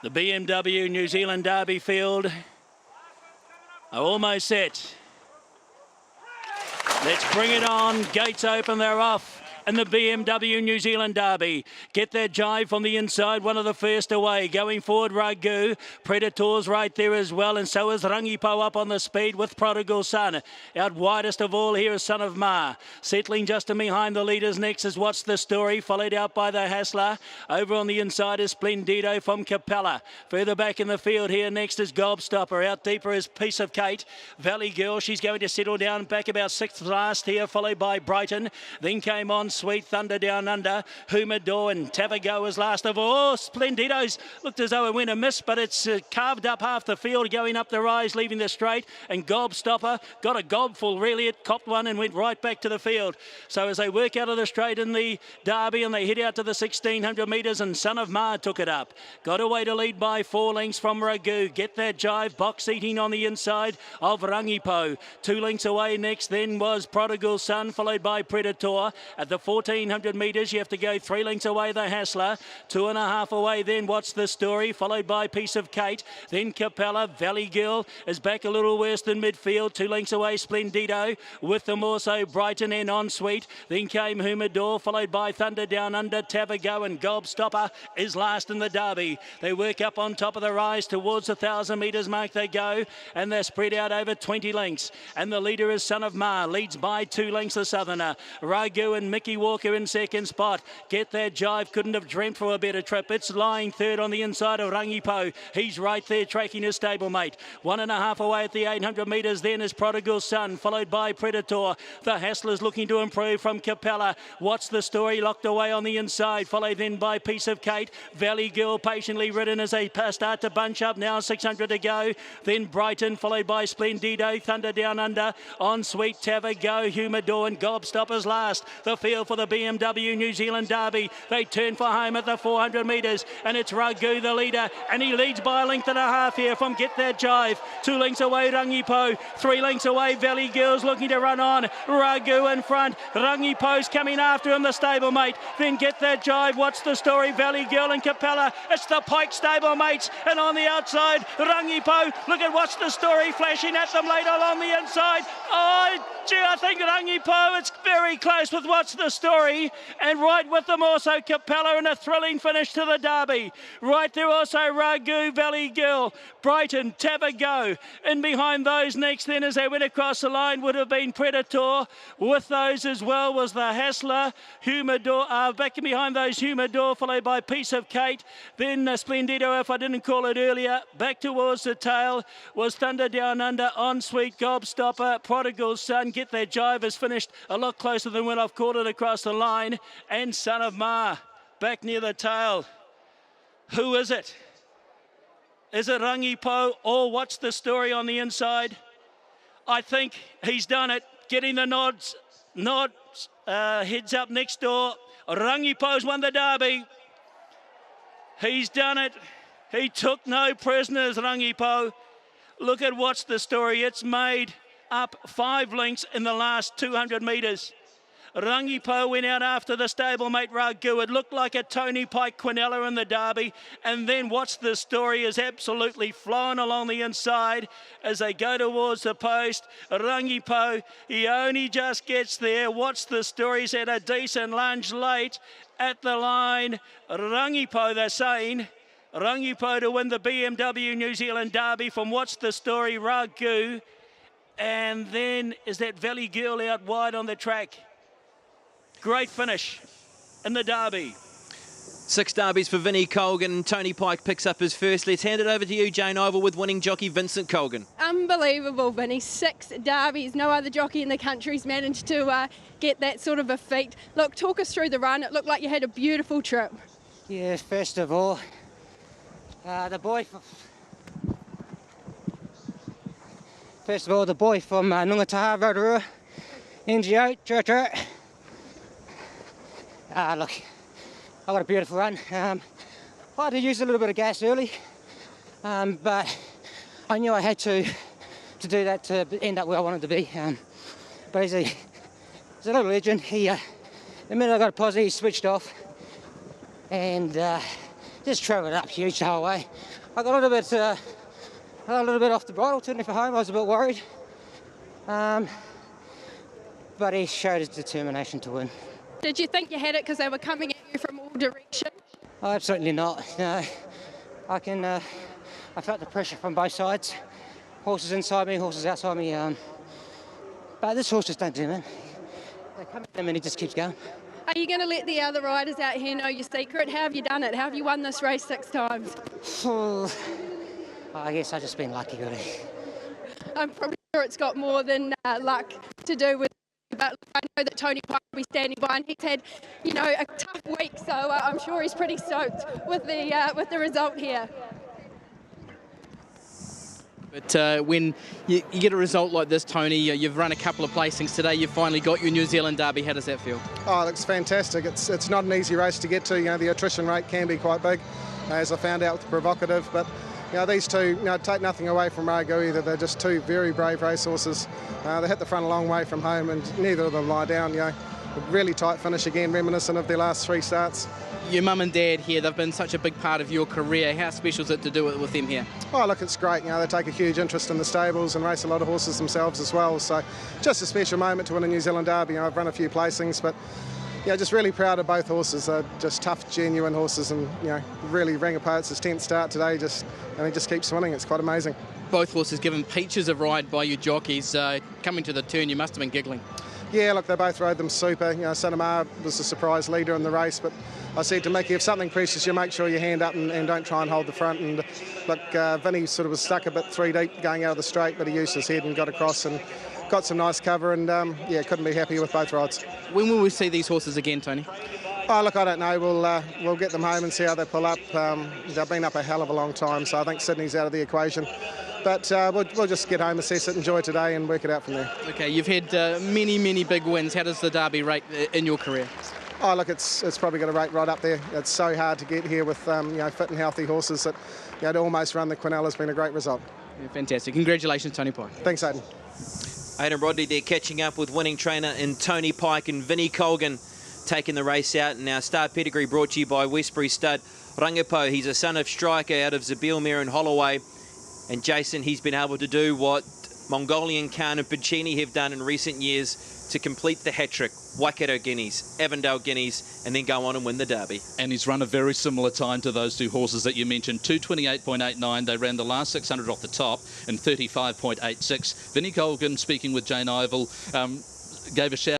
The BMW New Zealand Derby field are almost set. Let's bring it on. Gates open, they're off. And the BMW New Zealand Derby get that jive from the inside, one of the first away. Going forward, Ragu. Predator's right there as well, and so is Rangipo up on the speed with Prodigal Son. Out widest of all here is Son of Ma. Settling just in behind the leaders next is What's the Story, followed out by the Hassler. Over on the inside is Splendido from Capella. Further back in the field here next is Gobstopper. Out deeper is Piece of Kate. Valley Girl, she's going to settle down back about sixth last here, followed by Brighton. Then came on Sweet Thunder Down Under. Humidor and Tavago was last of all. Splendido's looked as though it went amiss, but it's carved up half the field, going up the rise, leaving the straight. And Gobstopper got a gobful, really. It copped one and went right back to the field. So as they work out of the straight in the Derby and they head out to the 1600 metres, and Son of Ma took it up. Got away to lead by 4 lengths from Ragu. Get that jive. Box seating on the inside of Rangipo. 2 lengths away next then was Prodigal Son, followed by Predator. At the 1400 metres, you have to go 3 lengths away, the Hassler. 2.5 away then, What's the Story, followed by Piece of Kate. Then Capella. Valley Girl is back a little worse than midfield. 2 lengths away, Splendido. With them also Brighton and Ensweet. Then came Humidor, followed by Thunder Down Under, Tavago, and Gobstopper is last in the Derby. They work up on top of the rise towards the 1,000 metres mark they go, and they're spread out over 20 lengths. And the leader is Son of Ma, leads by 2 lengths the Southerner. Ragu and Mickey Walker in second spot. Get that jive, couldn't have dreamt for a better trip. It's lying third on the inside of Rangipo. He's right there tracking his stablemate. 1.5 away at the 800 metres then is Prodigal Son, followed by Predator. The Hassler's looking to improve from Capella. What's the Story locked away on the inside, followed then by Piece of Kate. Valley Girl patiently ridden as they start to bunch up now, 600 to go. Then Brighton, followed by Splendido, Thunder Down Under, Ensweet, Tavago, Humidor, and Gobstoppers last. The field for the BMW New Zealand Derby. They turn for home at the 400 metres, and it's Ragu the leader, and he leads by a length and a half here from Get That Jive. 2 lengths away Rangipo, 3 lengths away Valley Girls looking to run on. Ragu in front, Rangipo's coming after him, the stablemate. Then Get That Jive, What's the Story, Valley Girl and Capella. It's the Pike stablemates, and on the outside Rangipo. Look at What's the Story flashing at them later along the inside. Oh gee, I think Rangipo, it's very close with What's the Story, and right with them also Capella, and a thrilling finish to the Derby. Right there also Ragu, Valley Girl, Brighton, Tavago. In behind those next then as they went across the line would have been Predator. With those as well was the Hassler, Humidor, back in behind those Humidor, followed by Piece of Kate. Then Splendido, if I didn't call it earlier. Back towards the tail was Thunder Down Under, Ensweet, Gobstopper, Prodigal Son. Get That Jive has finished a lot closer than when I've called it across the line. And Son of Ma back near the tail. Who is it? Is it Rangipo or What's the Story on the inside? I think he's done it. Getting the nods. Heads up next door. Rangipo's won the Derby. He's done it. He took no prisoners, Rangipo. Look at What's the Story. It's made up 5 lengths in the last 200 metres. Rangipo went out after the stablemate Ragu. It looked like a Tony Pike Quinella in the Derby. And then What's the Story is absolutely flying along the inside as they go towards the post. Rangipo, he only just gets there. What's the Story's had a decent lunge late at the line. Rangipo, they're saying. Rangipo to win the BMW New Zealand Derby from What's the Story, Ragu. And then is that Valley Girl out wide on the track. Great finish in the Derby. 6 derbies for Vinnie Colgan. Tony Pike picks up his first. Let's hand it over to you, Jane Oval, with winning jockey Vincent Colgan. Unbelievable, Vinnie. 6 derbies. No other jockey in the country's managed to get that sort of a feat. Look, talk us through the run. It looked like you had a beautiful trip. Yeah, first of all, the boy from Nungataha, Rotorua, NGO, Church. Look, I got a beautiful run. I had to use a little bit of gas early, but I knew I had to do that to end up where I wanted to be. But he's a little legend. The minute I got a posse, he switched off, and just travelled up huge the whole way. I got a little bit off the bridle, turning for home. I was a bit worried, but he showed his determination to win. Did you think you had it because they were coming at you from all directions? Oh, absolutely not. No, I felt the pressure from both sides. Horses inside me, horses outside me. But this horse just don't do, man. They come at him and he just keeps going. Are you going to let the other riders out here know your secret? How have you done it? How have you won this race 6 times? I guess I've just been lucky, really. I'm probably sure it's got more than luck to do with it, but I know that Tony Pike will be standing by and he's had, you know, a tough week, so I'm sure he's pretty stoked with the result here. But when you get a result like this, Tony, you've run a couple of placings today, you've finally got your New Zealand Derby. How does that feel? Oh, it looks fantastic. It's not an easy race to get to. You know, the attrition rate can be quite big, as I found out with the Provocative. But you know, these two, you know, take nothing away from Ragu either. They're just two very brave racehorses. They hit the front a long way from home, and neither of them lie down. You know, a really tight finish again, reminiscent of their last 3 starts. Your mum and dad here, they've been such a big part of your career. How special is it to do it with them here? Oh, look, it's great. You know, they take a huge interest in the stables and race a lot of horses themselves as well. So just a special moment to win a New Zealand Derby. You know, I've run a few placings, but yeah, just really proud of both horses. They're just tough, genuine horses, and you know, really rang apart. It's his 10th start today, and he just keeps winning. It's quite amazing. Both horses given peaches of ride by your jockeys. Coming to the turn, you must have been giggling. Yeah, look, they both rode them super. You know, Sanamar was the surprise leader in the race, but I said to Mickey, if something precious, you make sure you hand up and don't try and hold the front. And look, Vinny sort of was stuck a bit 3 deep going out of the straight, but he used his head and got across and got some nice cover, and yeah, couldn't be happier with both rides. When will we see these horses again, Tony? Oh, look, I don't know. We'll get them home and see how they pull up. They've been up a hell of a long time, so I think Sydney's out of the equation. But we'll just get home, assess it, enjoy today, and work it out from there. Okay, you've had many big wins. How does the Derby rate in your career? Oh, look, it's probably going to rate right up there. It's so hard to get here with you know, fit and healthy horses that, you know, to almost run the Quinella has been a great result. Yeah, fantastic. Congratulations, Tony Pike. Thanks, Aidan. Aidan Rodney there catching up with winning trainer in Tony Pike, and Vinnie Colgan taking the race out. And our Star Pedigree brought to you by Westbury stud Rangipo. He's a son of Striker out of Zabilmere and Holloway. And Jason, he's been able to do what Mongolian Khan and Piccini have done in recent years to complete the hat-trick. Waikato Guineas, Avondale Guineas, and then go on and win the Derby. And he's run a very similar time to those two horses that you mentioned, 2:28.89. They ran the last 600 off the top in 35.86. Vinnie Colgan, speaking with Jane Ivel, gave a shout